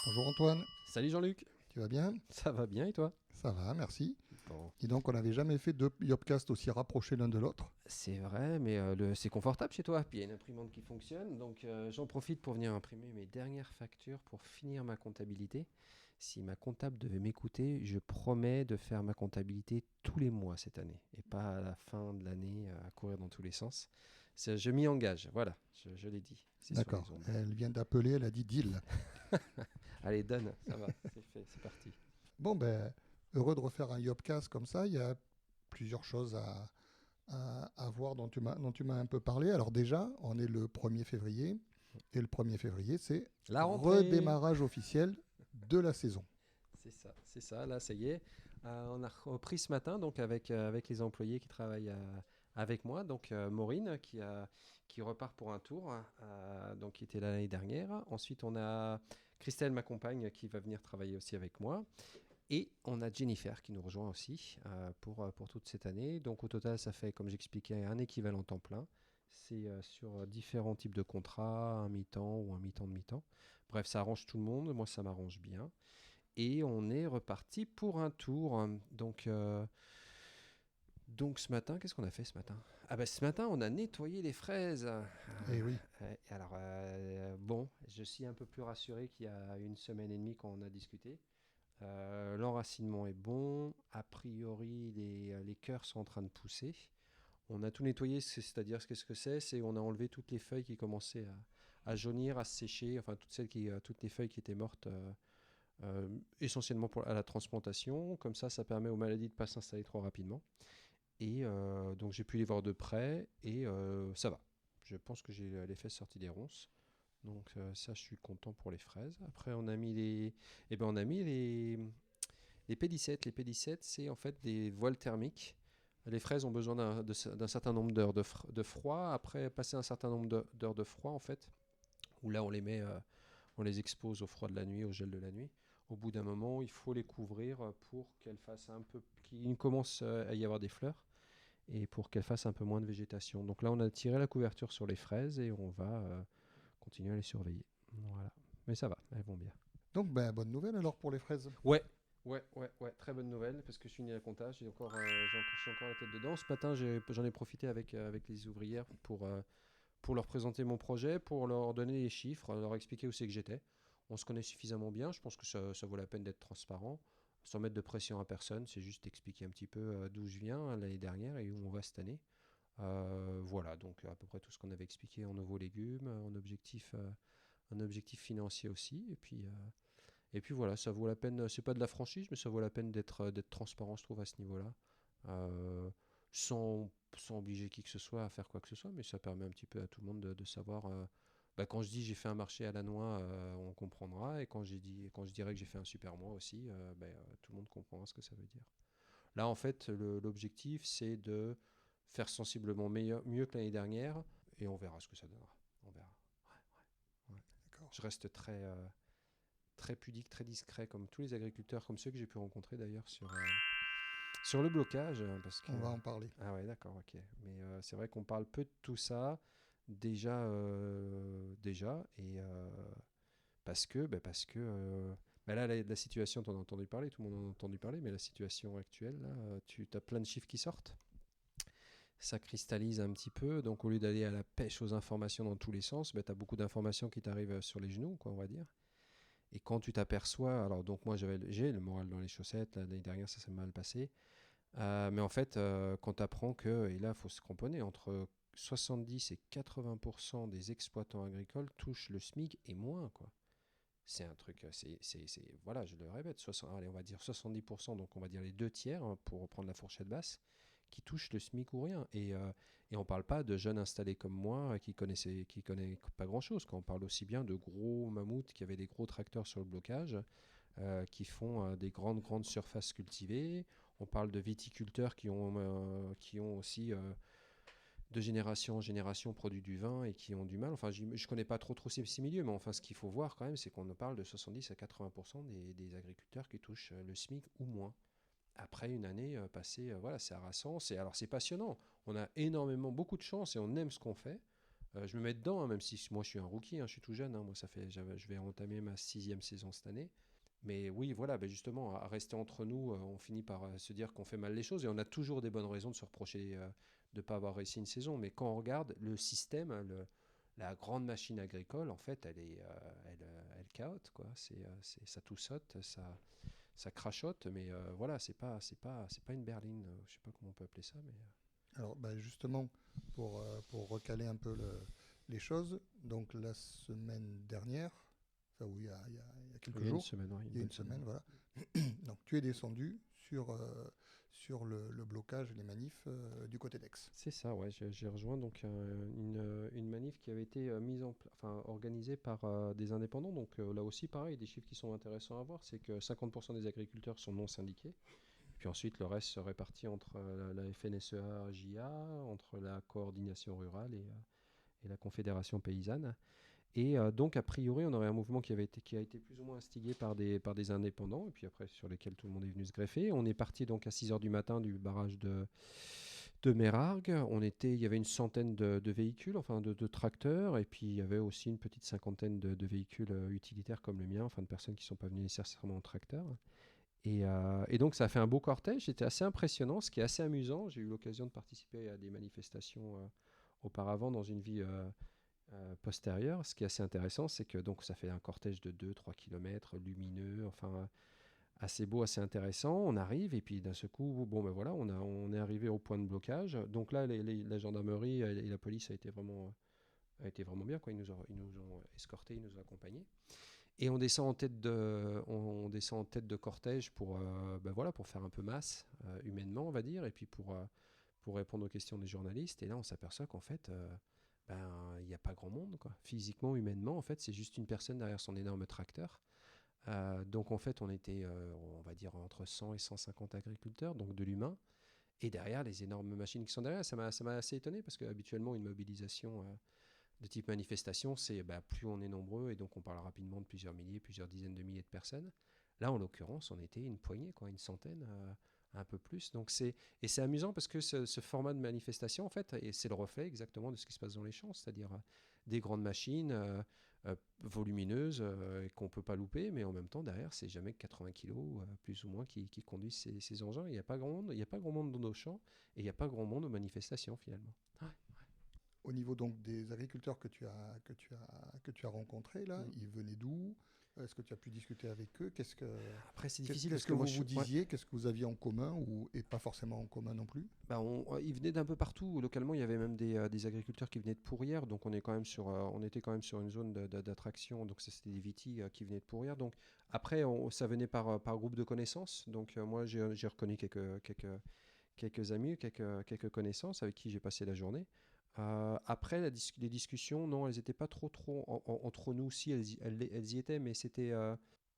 Bonjour Antoine, Salut Jean-Luc, tu vas bien? ça va bien et toi? Ça va, merci. Bon. Dis donc, on n'avait jamais fait deux Yopcast aussi rapprochés l'un de l'autre. C'est vrai, mais c'est confortable chez toi. Puis il y a une imprimante qui fonctionne, donc j'en profite pour venir imprimer mes dernières factures pour finir ma comptabilité. Si ma comptable devait m'écouter, je promets de faire ma comptabilité tous les mois cette année et pas à la fin de l'année à courir dans tous les sens. Je m'y engage, voilà, je l'ai dit, c'est sur les D'accord, ondes. elle vient d'appeler, elle a dit deal. Allez, donne, ça va, c'est fait, c'est parti. Bon, ben, heureux de refaire un Yopcast comme ça. Il y a plusieurs choses à voir dont tu m'as un peu parlé. Alors déjà, on est le 1er février. Et le 1er février, c'est La rentrée. redémarrage officiel de la saison. C'est ça, là, ça y est. On a repris ce matin donc avec les employés qui travaillent avec moi. Donc Maureen qui repart pour un tour, donc qui était là l'année dernière. Ensuite, on a Christelle, ma compagne, qui va venir travailler aussi avec moi. Et on a Jennifer qui nous rejoint aussi pour toute cette année. Donc au total, ça fait, comme j'expliquais, un équivalent temps plein. C'est sur différents types de contrats, un mi-temps ou un mi-temps de mi-temps. Bref, ça arrange tout le monde. Moi, ça m'arrange bien. Et on est reparti pour un tour. Donc ce matin, qu'est-ce qu'on a fait ce matin? Ah bah ce matin, on a nettoyé les fraises. Eh oui, Alors bon, je suis un peu plus rassuré qu'il y a une semaine et demie quand on a discuté. L'enracinement est bon. A priori, les cœurs sont en train de pousser. On a tout nettoyé, c'est-à-dire qu'est-ce que c'est? C'est on a enlevé toutes les feuilles qui commençaient à jaunir, à se sécher, enfin toutes les feuilles qui étaient mortes. Essentiellement à la transplantation. Comme ça permet aux maladies de ne pas s'installer trop rapidement. Et donc j'ai pu les voir de près et ça va. Je pense que j'ai les fesses sorties des ronces. Donc ça, je suis content pour les fraises. Après, on a mis les pédicètes. Les pédicètes, c'est en fait des voiles thermiques. Les fraises ont besoin d'un certain nombre d'heures de froid. Après, passer un certain nombre d'heures de froid, en fait, où là, on les expose au froid de la nuit, au gel de la nuit. Au bout d'un moment, il faut les couvrir pour qu'elles fassent un peu, qu'il commence à y avoir des fleurs et pour qu'elles fassent un peu moins de végétation. Donc là, on a tiré la couverture sur les fraises et on va continuer à les surveiller. Voilà. Mais ça va, elles vont bien. donc ben, bonne nouvelle alors pour les fraises. Ouais, ouais, très bonne nouvelle parce que je suis né à la compta, je suis encore la tête dedans. Ce matin, j'en ai profité avec les ouvrières pour leur présenter mon projet, pour leur donner les chiffres, leur expliquer où c'est que j'étais. On se connaît suffisamment bien, je pense que ça vaut la peine d'être transparent, sans mettre de pression à personne, c'est juste expliquer un petit peu d'où je viens l'année dernière et où on va cette année. Voilà, donc à peu près tout ce qu'on avait expliqué en nouveaux légumes, un objectif financier aussi, et puis voilà, ça vaut la peine, c'est pas de la franchise, mais ça vaut la peine d'être transparent, je trouve, à ce niveau-là. Euh, sans obliger qui que ce soit à faire quoi que ce soit, mais ça permet un petit peu à tout le monde de savoir. Quand je dis j'ai fait un marché à la noix, on comprendra, et quand je dirais que j'ai fait un super mois aussi, tout le monde comprendra ce que ça veut dire. Là, en fait, l'objectif, c'est de faire sensiblement mieux que l'année dernière, et on verra ce que ça donnera. On verra. Ouais. D'accord. Je reste très pudique, très discret, comme tous les agriculteurs, comme ceux que j'ai pu rencontrer d'ailleurs sur le blocage, parce que... On va en parler. Ah ouais, d'accord, ok. Mais c'est vrai qu'on parle peu de tout ça, déjà, et là, la situation, t'en as entendu parler, tout le monde en a entendu parler, mais la situation actuelle, là, tu as plein de chiffres qui sortent, ça cristallise un petit peu, donc au lieu d'aller à la pêche aux informations dans tous les sens, tu as beaucoup d'informations qui t'arrivent sur les genoux, quoi, on va dire. Et quand tu t'aperçois, alors donc moi j'ai le moral dans les chaussettes, l'année dernière ça s'est mal passé, mais en fait quand tu apprends que, et là il faut se cramponner, entre 70 et 80% des exploitants agricoles touchent le SMIC et moins, quoi. C'est un truc, voilà, je le répète, allez, on va dire 70%, donc on va dire les deux tiers, hein, pour reprendre la fourchette basse, qui touchent le SMIC ou rien. Et on parle pas de jeunes installés comme moi qui connaissent pas grand-chose. Quand on parle aussi bien de gros mammouths qui avaient des gros tracteurs sur le blocage, qui font des grandes surfaces cultivées. On parle de viticulteurs qui ont aussi de génération en génération produit du vin et qui ont du mal. Enfin, je ne connais pas trop ces milieux, mais enfin, ce qu'il faut voir quand même, c'est qu'on parle de 70 à 80% des agriculteurs qui touchent le SMIC ou moins. Après une année passée, voilà, c'est harassant. Alors, c'est passionnant. On a beaucoup de chance et on aime ce qu'on fait. Je me mets dedans, hein, même si moi je suis un rookie, hein, je suis tout jeune. Hein, moi, je vais entamer ma 6e saison cette année. Mais oui, voilà, ben justement, à rester entre nous, on finit par se dire qu'on fait mal les choses et on a toujours des bonnes raisons de se reprocher de ne pas avoir réussi une saison. Mais quand on regarde le système, la grande machine agricole, en fait, elle caote, quoi. Ça tout saute, ça crachote, mais voilà, c'est pas une berline. Je sais pas comment on peut appeler ça, mais Alors, justement, pour recaler un peu les choses, donc la semaine dernière, enfin oui, il y a quelques il y a une jours, semaine, ouais, il y a une bonne semaine. semaine, voilà. Donc tu es descendu sur le blocage et les manifs du côté d'Aix. C'est ça, ouais. J'ai rejoint donc une manif qui avait été enfin, organisée par des indépendants. Donc là aussi, pareil, des chiffres qui sont intéressants à voir, c'est que 50% des agriculteurs sont non syndiqués. Puis ensuite, le reste se répartit entre la FNSEA-JA, entre la coordination rurale et la Confédération paysanne. Et donc, a priori, on aurait un mouvement qui a été plus ou moins instigé par des indépendants, et puis après, sur lesquels tout le monde est venu se greffer. On est parti donc à 6 h du matin du barrage de Mérargues. Il y avait une centaine de véhicules, enfin de tracteurs, et puis il y avait aussi une petite cinquantaine de véhicules utilitaires comme le mien, enfin de personnes qui ne sont pas venues nécessairement en tracteur. Et donc ça a fait un beau cortège, c'était assez impressionnant, ce qui est assez amusant. J'ai eu l'occasion de participer à des manifestations auparavant dans une vie postérieure. Ce qui est assez intéressant, c'est que donc ça fait un cortège de 2-3 km, lumineux, enfin assez beau, assez intéressant. On arrive et puis d'un seul coup, bon ben voilà, on est arrivé au point de blocage. Donc là, la gendarmerie et la police a été vraiment bien, quoi. Ils nous ont escortés, ils nous ont accompagnés. Et on descend en tête de cortège pour, ben voilà, pour faire un peu masse, humainement, on va dire, et puis pour répondre aux questions des journalistes. Et là, on s'aperçoit qu'en fait, ben, il n'y a pas grand monde, quoi. Physiquement, humainement, en fait, c'est juste une personne derrière son énorme tracteur. Donc en fait, on était, on va dire, entre 100 et 150 agriculteurs, donc de l'humain. Et derrière, les énormes machines qui sont derrière, ça m'a assez étonné parce qu'habituellement, une mobilisation de type manifestation, c'est bah, plus on est nombreux et donc on parle rapidement de plusieurs milliers, plusieurs dizaines de milliers de personnes. Là, en l'occurrence, on était une poignée, quoi, une centaine, un peu plus. Et c'est amusant parce que ce format de manifestation, en fait, et c'est le reflet exactement de ce qui se passe dans les champs, c'est-à-dire des grandes machines volumineuses qu'on ne peut pas louper, mais en même temps, derrière, c'est jamais 80 kilos, plus ou moins, qui conduisent ces engins. Il n'y a pas grand monde, il n'y a pas grand monde dans nos champs et il n'y a pas grand monde aux manifestations, finalement. Ouais. Au niveau donc des agriculteurs que tu as rencontrés là, ils venaient d'où? Est-ce que tu as pu discuter avec eux? Après, c'est difficile Qu'est-ce parce que que moi, vous vous disiez? Qu'est-ce que vous aviez en commun et pas forcément en commun non plus? bah, ils venaient d'un peu partout. Localement, il y avait même des agriculteurs qui venaient de Pourrières. Donc, on était quand même sur une zone d'attraction. Donc, ça, c'était des vitis qui venaient de Pourrières. Donc, après, ça venait par groupe de connaissances. Donc, moi, j'ai reconnu quelques amis, quelques connaissances avec qui j'ai passé la journée. Après, les discussions, non, elles n'étaient pas trop entre nous. Si, elles y étaient, mais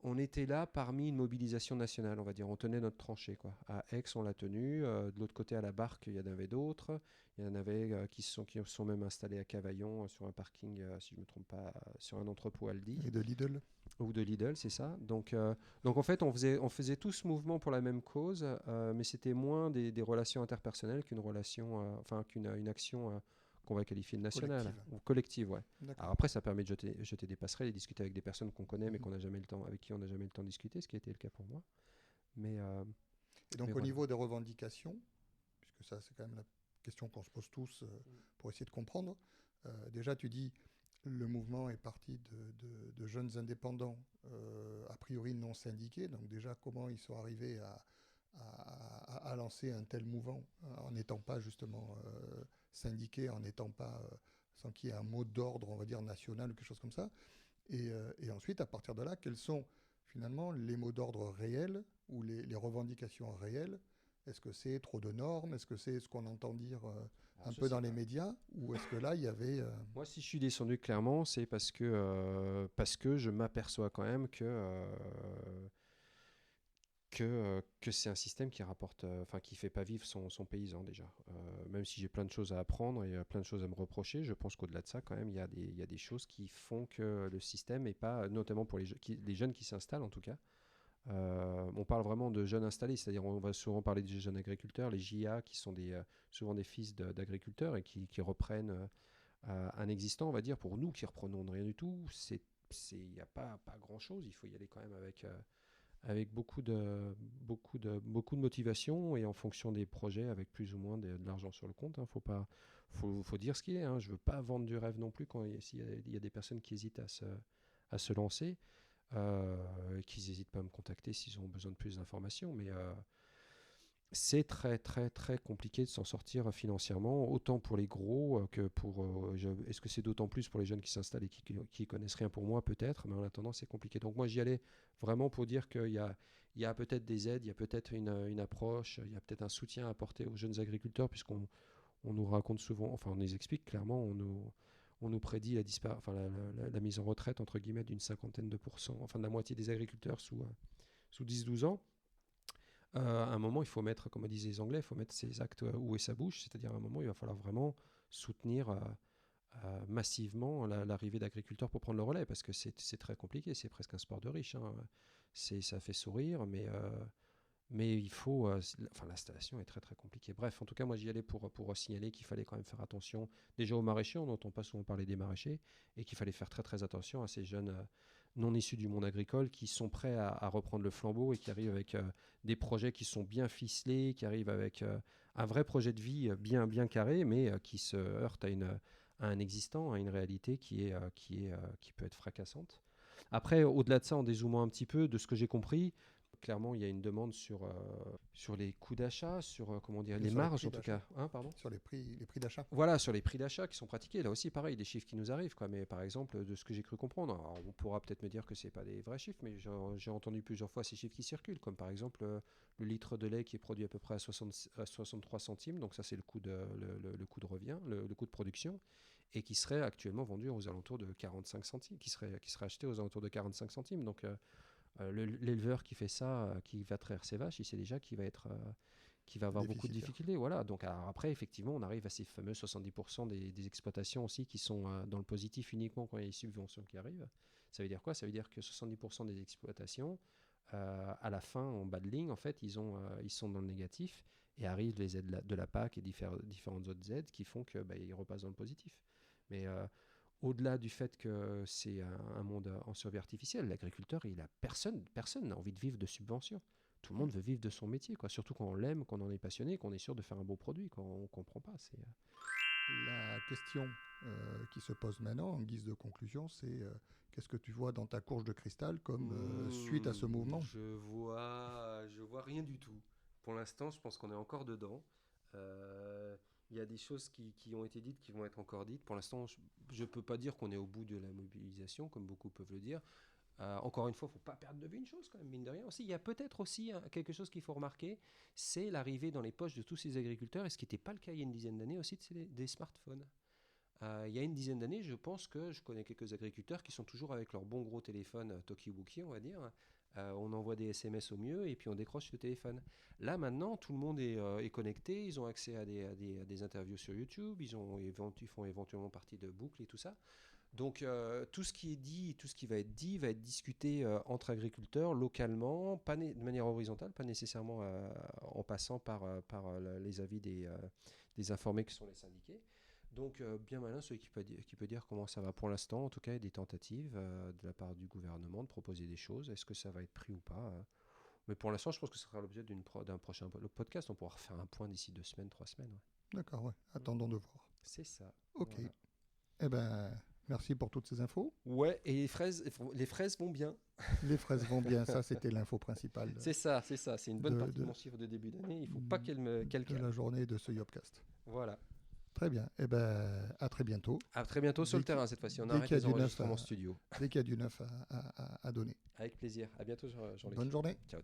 on était là parmi une mobilisation nationale, on va dire. On tenait notre tranchée, quoi. À Aix, on l'a tenue. De l'autre côté, à la Barque, il y en avait d'autres. Il y en avait qui se sont même installés à Cavaillon, sur un parking, si je ne me trompe pas, sur un entrepôt Aldi. Et de Lidl? Ou de Lidl, c'est ça. Donc en fait, on faisait tout ce mouvement pour la même cause, mais c'était moins des relations interpersonnelles qu'une relation, enfin une action qu'on va qualifier de nationale Collective. ou collective, ouais. D'accord. Alors après, ça permet de jeter des passerelles et discuter avec des personnes qu'on connaît, mais Mhm. qu'on n'a jamais le temps, avec qui on n'a jamais le temps de discuter, ce qui a été le cas pour moi. Mais, euh, Et mais donc au voilà. niveau des revendications, puisque ça c'est quand même la question qu'on se pose tous pour essayer de comprendre, déjà tu dis le mouvement est parti de jeunes indépendants a priori non syndiqués, donc déjà comment ils sont arrivés à lancer un tel mouvement en n'étant pas justement syndiqués, en n'étant pas sans qu'il y ait un mot d'ordre, on va dire national ou quelque chose comme ça. Et ensuite, à partir de là, quels sont finalement les mots d'ordre réels ou les revendications réelles? Est-ce que c'est trop de normes? Est-ce que c'est ce qu'on entend dire Alors, un je peu sais dans les pas. médias? Ou est-ce que là, il y avait... Moi, si je suis descendu clairement, c'est parce que je m'aperçois quand même que c'est un système qui rapporte, enfin qui fait pas vivre son paysan déjà. Même si j'ai plein de choses à apprendre et plein de choses à me reprocher, je pense qu'au-delà de ça, quand même, il y a des choses qui font que le système est pas, notamment pour les jeunes qui s'installent en tout cas. On parle vraiment de jeunes installés, c'est-à-dire on va souvent parler des jeunes agriculteurs, les JA qui sont souvent des fils d'agriculteurs et qui reprennent un existant, on va dire, pour nous qui reprenons de rien du tout, il n'y a pas grand-chose. Il faut y aller quand même avec beaucoup de motivation et en fonction des projets, avec plus ou moins de l'argent sur le compte. Faut dire ce qu'il est. Je ne veux pas vendre du rêve non plus s'il y a des personnes qui hésitent à se lancer, qu'ils n'hésitent pas à me contacter s'ils ont besoin de plus d'informations. Mais c'est très très très compliqué de s'en sortir financièrement, autant pour les gros que pour... est-ce que c'est d'autant plus pour les jeunes qui s'installent et qui connaissent rien pour moi peut-être, mais en attendant c'est compliqué. Donc moi j'y allais vraiment pour dire qu'il y a peut-être des aides, il y a peut-être une approche, il y a peut-être un soutien à apporter aux jeunes agriculteurs, puisqu'on nous raconte souvent, enfin on nous explique clairement, on nous prédit la mise en retraite entre guillemets d'une 50%, enfin de la moitié des agriculteurs sous 10-12 ans. À un moment, il faut mettre, comme disaient les Anglais, il faut mettre ses actes où est sa bouche, c'est-à-dire à un moment, il va falloir vraiment soutenir massivement l'arrivée d'agriculteurs pour prendre le relais, parce que c'est très compliqué, c'est presque un sport de riche. Ça fait sourire, mais il faut... l'installation est très très compliquée. Bref, en tout cas, moi j'y allais pour signaler qu'il fallait quand même faire attention déjà aux maraîchers, on n'entend pas souvent parler des maraîchers, et qu'il fallait faire très très attention à ces jeunes non issus du monde agricole qui sont prêts à reprendre le flambeau et qui arrivent avec des projets qui sont bien ficelés, qui arrivent avec un vrai projet de vie bien carré, mais qui se heurte à un existant, à une réalité qui peut être fracassante. Après, au-delà de ça, en dézoomant un petit peu, de ce que j'ai compris, clairement, il y a une demande sur les coûts d'achat, sur les marges en tout cas. Pardon ? Sur les prix d'achat. Voilà, sur les prix d'achat qui sont pratiqués. Là aussi, pareil, des chiffres qui nous arrivent. Mais par exemple, de ce que j'ai cru comprendre, alors, on pourra peut-être me dire que ce n'est pas des vrais chiffres, mais j'ai entendu plusieurs fois ces chiffres qui circulent, comme par exemple le litre de lait qui est produit à peu près à 63 centimes. Donc ça, c'est le coût le coût de revient, le coût de production, et qui serait actuellement vendu aux alentours de 45 centimes, qui serait acheté aux alentours de 45 centimes. Donc l'éleveur qui fait ça, qui va traire ses vaches, il sait déjà qu'il va avoir beaucoup de difficultés. Voilà. Donc après, effectivement, on arrive à ces fameux 70% des exploitations aussi qui sont dans le positif uniquement quand il y a les subventions qui arrivent. Ça veut dire quoi ? Ça veut dire que 70% des exploitations, à la fin, en bas de ligne, en fait, ils sont dans le négatif et arrivent les aides de la PAC et différentes autres aides qui font qu'ils repassent dans le positif. Mais au-delà du fait que c'est un monde en survie artificielle, l'agriculteur, personne n'a envie de vivre de subventions. Tout le monde veut vivre de son métier, quoi. Surtout quand on l'aime, qu'on en est passionné, qu'on est sûr de faire un beau produit, quand on ne comprend pas. La question qui se pose maintenant, en guise de conclusion, c'est qu'est-ce que tu vois dans ta courge de cristal comme suite à ce mouvement ? Je vois rien du tout. Pour l'instant, je pense qu'on est encore dedans. Il y a des choses qui ont été dites, qui vont être encore dites. Pour l'instant, je ne peux pas dire qu'on est au bout de la mobilisation, comme beaucoup peuvent le dire. Encore une fois, il ne faut pas perdre de vue une chose, quand même, mine de rien. Aussi, il y a peut-être aussi quelque chose qu'il faut remarquer, c'est l'arrivée dans les poches de tous ces agriculteurs, et ce qui n'était pas le cas il y a une dizaine d'années aussi, des smartphones. Il y a une dizaine d'années, je pense que je connais quelques agriculteurs qui sont toujours avec leur bon gros téléphone Tokiwoki, on va dire. On envoie des SMS au mieux et puis on décroche le téléphone. Là maintenant, tout le monde est connecté, ils ont accès à des interviews sur YouTube, ils font éventuellement partie de boucles et tout ça. Donc tout ce qui est dit, tout ce qui va être dit va être discuté entre agriculteurs localement, pas de manière horizontale, pas nécessairement en passant par les avis des informés qui sont les syndiqués. Donc bien malin celui qui peut dire comment ça va pour l'instant. En tout cas, il y a des tentatives de la part du gouvernement de proposer des choses. Est-ce que ça va être pris ou pas mais pour l'instant, je pense que ce sera l'objet d'un prochain podcast. On pourra refaire un point d'ici 2 semaines, 3 semaines. Ouais. D'accord, ouais. Attendons de voir. C'est ça. Ok. Voilà. Eh ben, merci pour toutes ces infos. Ouais, et les fraises vont bien. Les fraises vont bien, ça c'était l'info principale. C'est ça. C'est une bonne partie de mon chiffre de début d'année. Il ne faut pas qu'elle de la journée de ce Yopcast. Voilà. Très bien. Eh ben, à très bientôt. À très bientôt sur le terrain cette fois-ci. On arrête les enregistrements en studio. Dès qu'il y a du neuf à donner. Avec plaisir. À bientôt, Jean-Luc. Bonne journée. Ciao.